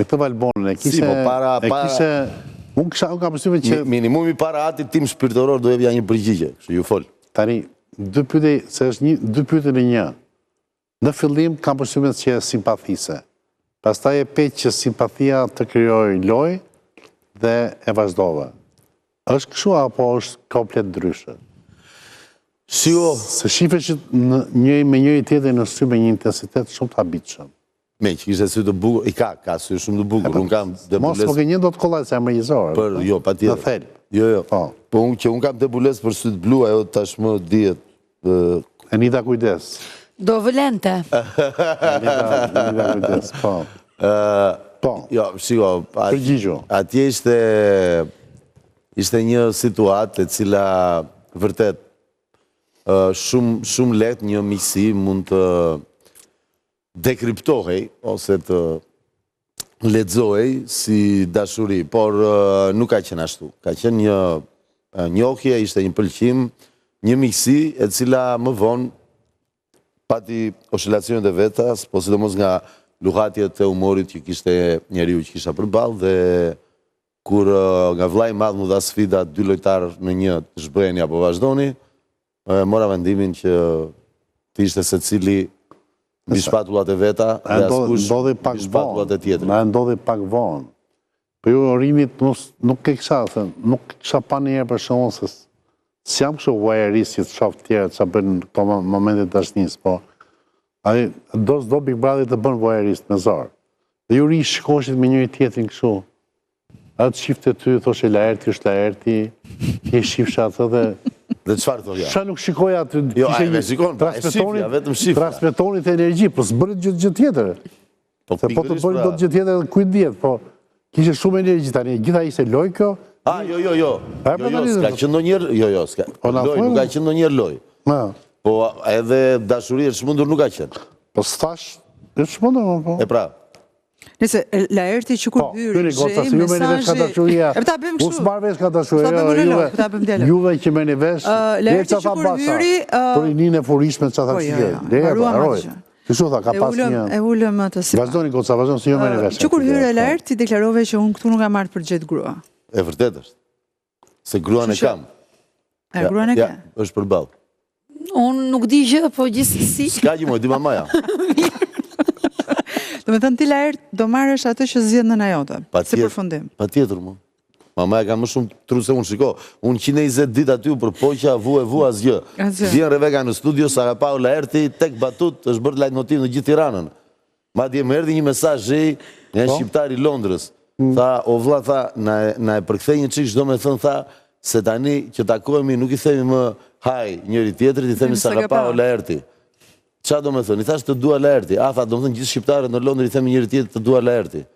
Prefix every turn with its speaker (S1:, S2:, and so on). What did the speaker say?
S1: Me këtë Valbonën, unë kam përshtypjen që...
S2: Minimumi para atit tim shpirtëror do jepja një përgjigje, kështu ju fol.
S1: Tani, dy pyetje në një. Në fillim kam përshtypjen që është simpathise. Pastaj e peq që simpathia të krijojë lojë dhe e vazhdova. Është kështu apo është komplet ndryshe? Se shifesh që me njëri tjetrin në sy me një intensitet shumë të habitshëm.
S2: Me që kishte sy të bukur, i ka sy shumë të bukur, unë kam
S1: debulesë... Mos po ke një do të kollaj se e mërizore.
S2: Jo, pa tjetër.
S1: Në thelb.
S2: Jo. Po unë kam debulesë për sy të blu, ajo tashmë dihet...
S1: Enida kujdes.
S3: Do vëlente.
S1: Enida kujdes, po. Po.
S2: Jo, shiko, atje ishte një situatë e cila vërtet shumë lehtë një miqësi mund të dekriptohej ose të lexohej si dashuri, por nuk ka qenë ashtu. Ka qenë një njohje, ishte një pëlqim, një miqësi e cila më vonë pati oscilacionet e veta, po sidomos nga luhatjet e humorit që kishte njeriu që kisha përballë dhe kur nga vllai i madh mu dha sfida 2 lojtarë në një të zhbëheni apo vazhdoni, mora vendimin që të ishte secili mbi shpatullat e veta dhe askush mbi shpatullat e tjetrit.
S1: Na ndodhi pak vonë. Po ju rinit nuk e kisha pa një herë për shkakun se s'jam kështu voyeurist që të shoh të tjerët çfarë bën në këto momente të dashnisë, po ai do Big Brother të bën voyeurist me zor. Dhe ju shikoshit me njëri tjetrin kështu. Atë shifte ty, thoshe Laerti është Laerti, ti shifsha atë dhe...
S2: Dhe qëfar të
S1: Qa nuk shikoja aty...
S2: Jo, a e me shikon, e shifja, vetëm shifja.
S1: Transmetonit e energji, po s'bërët gjë tjetër. Po të bërët do të gjë tjetër dhe kujt djetë, po kishe shumë energji tani, gjitha ishte loj kjo...
S2: Jo, s'ka qënë do njerë, jo, s'ka, loj, nuk ka qënë do njerë loj. Po edhe dashuri e shmundur nuk ka qënë.
S1: Po s'tash, e shmundur, po.
S2: E pra.
S3: Nëse Laerti që kur hyrë,
S1: ju me një vesh ka dashuria, u s'mar vesh ka dashuria, juve që me një vesh,
S3: Laerti që kur hyri,
S1: për i një në furishme që tha që kërë, kështu tha, ka pas një...
S3: E ullëm të si pa.
S1: Vazhdoni, Goca, vazhdoni, si ju me një vesh.
S3: Që kur hyri Laerti deklarove që unë këtu nuk ka marrë për gjithë grua.
S2: E vërtet është, se gruan e kam.
S3: E gruan e ka?
S2: është përballë.
S3: Unë nuk di gjë, po gjithësisi.
S2: S'ka gjë moj, di mamaja.
S3: Do me thënë ti Laert, do marrësh atë që zjedh në najote, si përfundim.
S2: Pa tjetër, mu. Mamaja ka më shumë tru se unë shiko. Unë 120 dit aty u përpoqa, vu asgjë. Vjen Rebeka në studio, sa ka pa u Laerti, tek batut, është bërë lajt notiv në gjithë Tiranën. Ma dje më erdi një mesazh një shqiptar i Londrës. Tha, o vlla, tha, na e përkthej një çik, çdo me thënë, tha, se tani që takohemi nuk i themi më haj njëri tjetrit, i themi sa ka pa u Laerti. Qa do me thënë? I thash të dua Laerti. A, tha, do me thënë gjithë shqiptarët në Londër i themi njëri tjetër të dua Laerti.